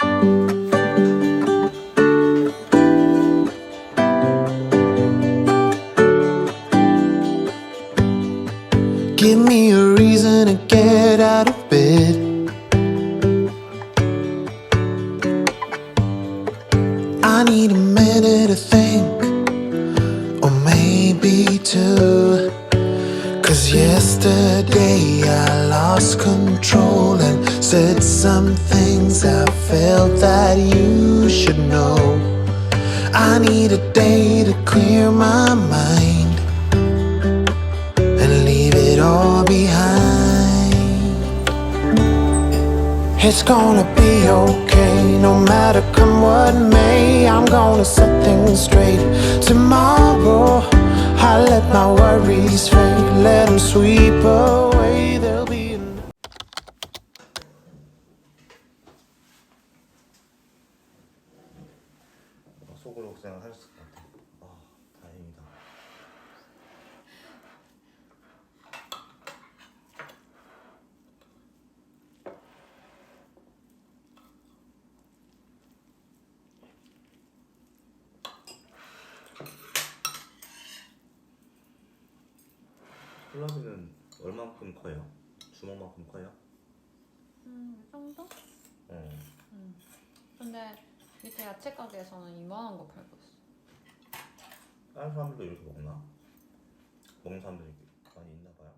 Give me a reason to get out of bed. I need a minute to think, or maybe two. 'Cause yesterday I lost control and said some things I felt that you should know. I need a day to clear my mind and leave it all behind. It's gonna be okay, no matter come what may. I'm gonna set things straight tomorrow. I let my worries fade, let them sweep away. There'll be 속으로 생각하셨을 것 같아. 다행이다. 콜라비는 얼만큼 커요? 주먹만큼 커요? 이 정도? 어. 근데 밑에 야채 가게에서는 이만한 거 팔고 있어. 다른 사람들도 이렇게 먹나? 먹는 사람들이 많이 있나 봐요.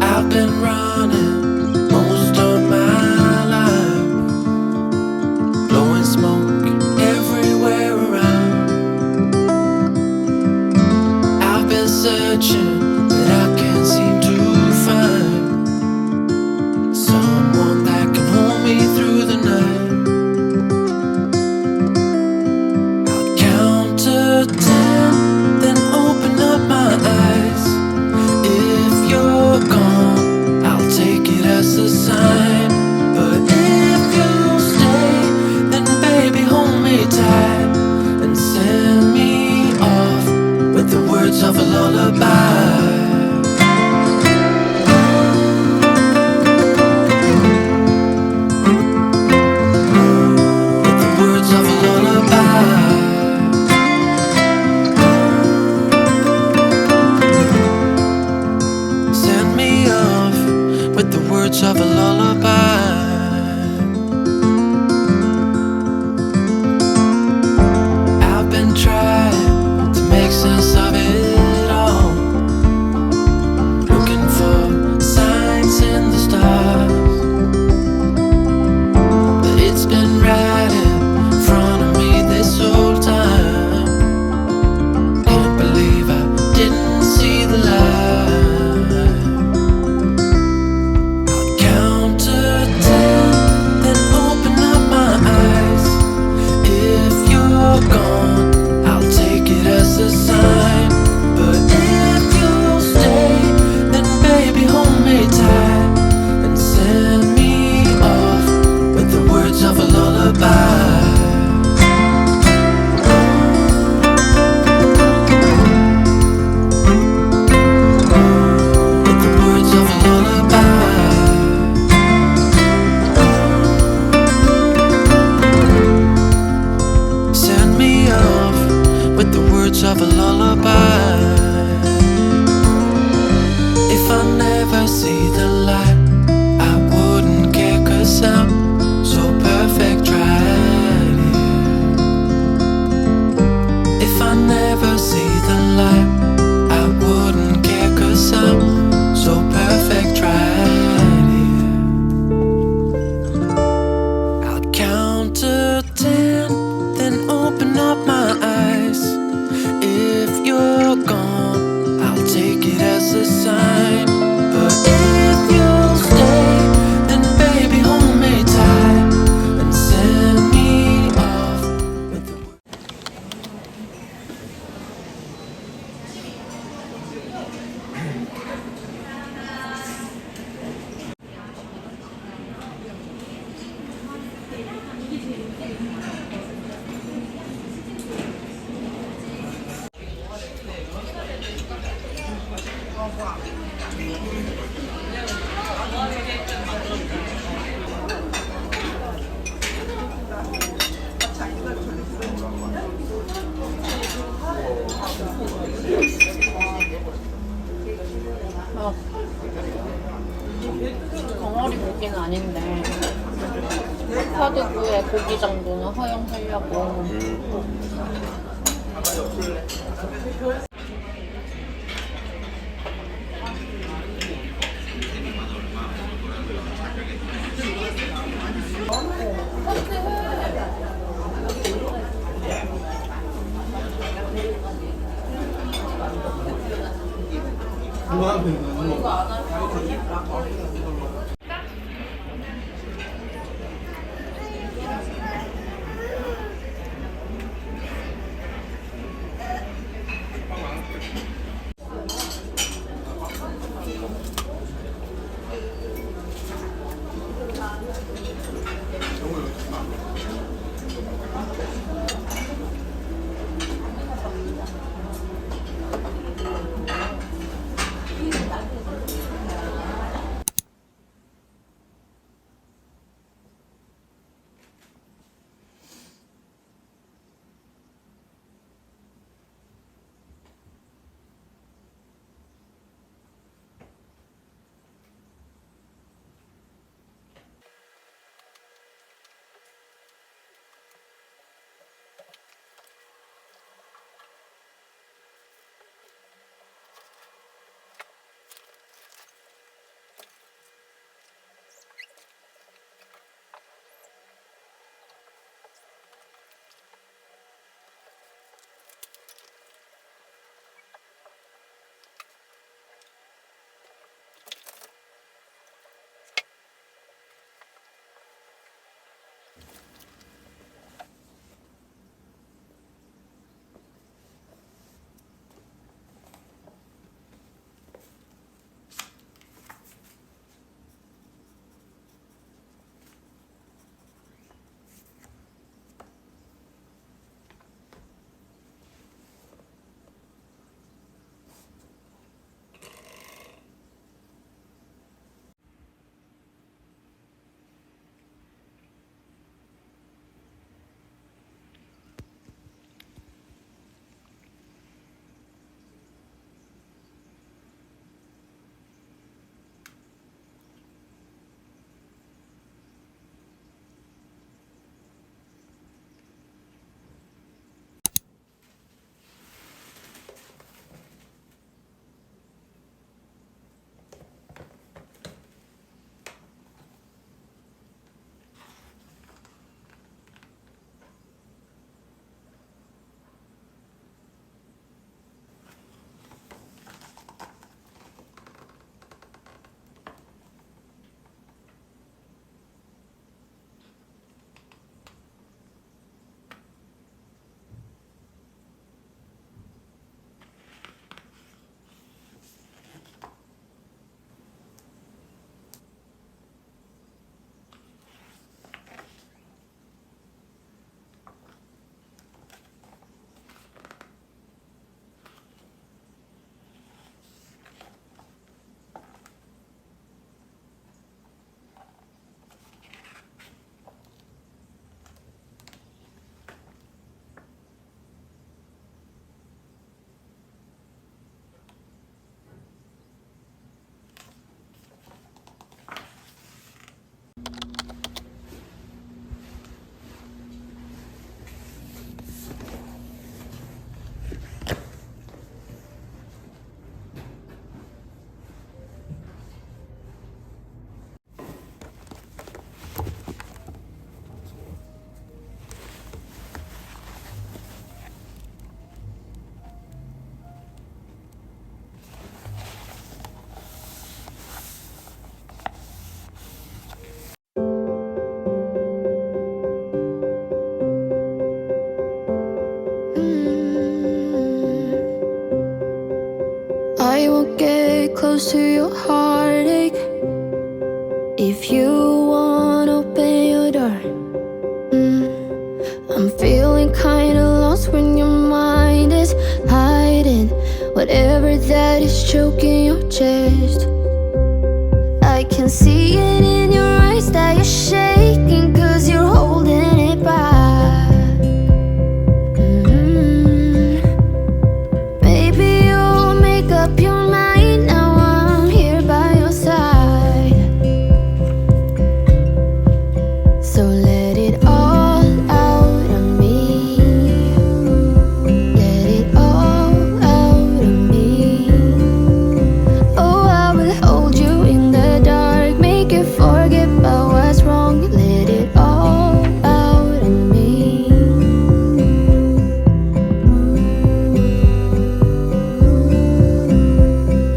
I've been running most of my life, blowing smoke everywhere around. I've been searching, but I can't seem to find someone that can hold me through the night. I'll count to 10, then open up my eyes. If you're gone, I'll take it as a sign. But if you stay, then baby hold me tight and send me off with the words of a lullaby. With the words of a lullaby. Send me off with the words of a lullaby. I've been trying to make sense of it all. 덩어리 고기는 아닌데 카드구의 고기 정도는 허용하려고. I won't get close to your heartache. If you won't open your door, I'm feeling kinda lost when your mind is hiding. whatever that is choking your chest. I can see it in your eyes that you're shaking, 'cause you're holding it back. Maybe you'll make up your mind, now I'm here by your side. So let it all out of me. Let it all out of me. Oh, I will hold you in the dark, make you forget about what's wrong. Let it all out of me.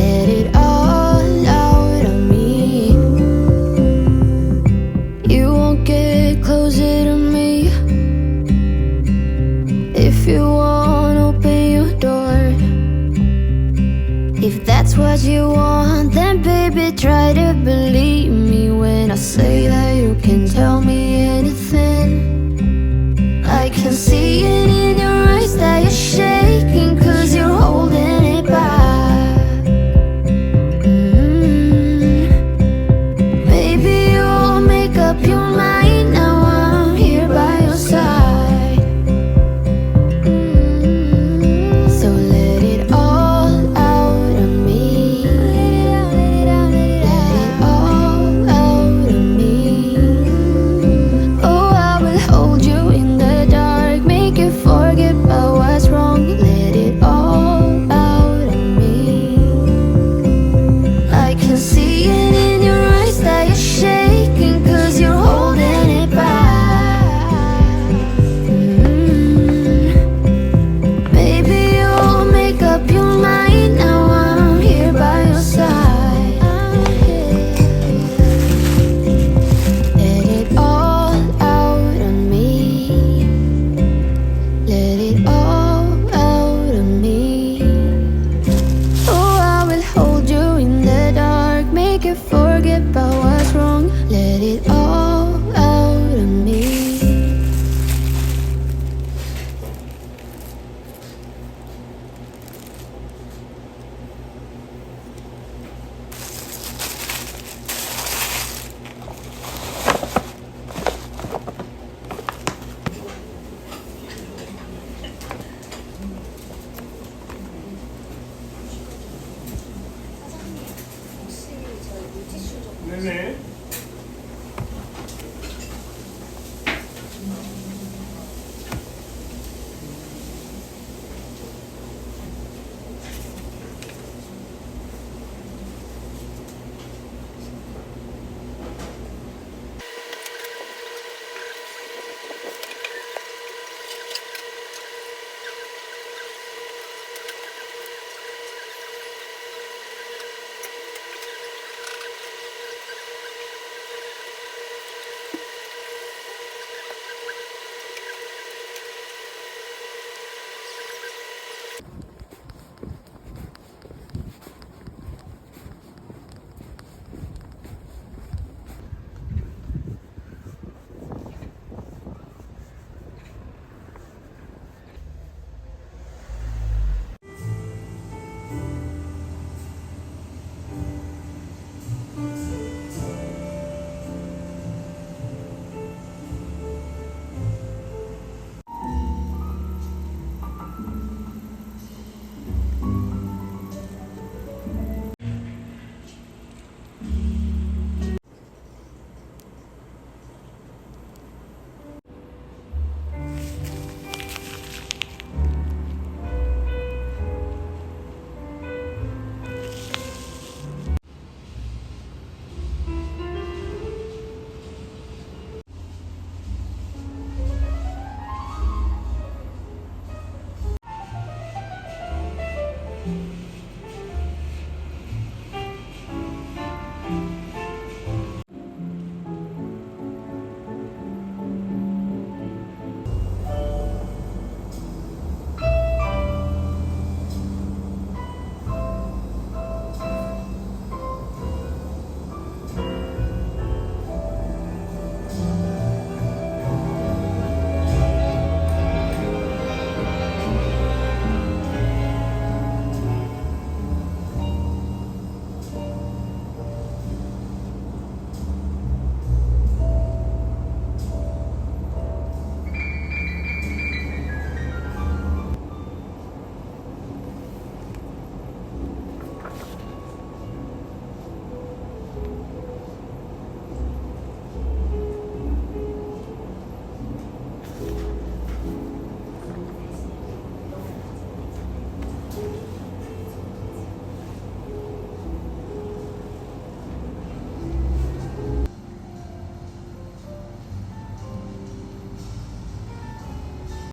Let it all out of me. You won't get closer to me. If you want, open your door. If that's what you want, then baby, try to believe me when I say that you can tell me anything. I can see it in your eyes that you're shaking, 'cause you're holding it back. Maybe you'll make up your mind, now I'm here by your side. So let it all out of me. Let it all out of me. Oh, I will hold you in the dark, make you forget about what's wrong. Let it all out of me. I can see it in your eyes that you're shaking, 'cause you're holding it back. Maybe you'll make up your mind, now I'm here by your side. Let it all out of me. Let it all out of me. Oh, I will hold you in the dark, make you forget about what's wrong. Let it all out of me. 네네.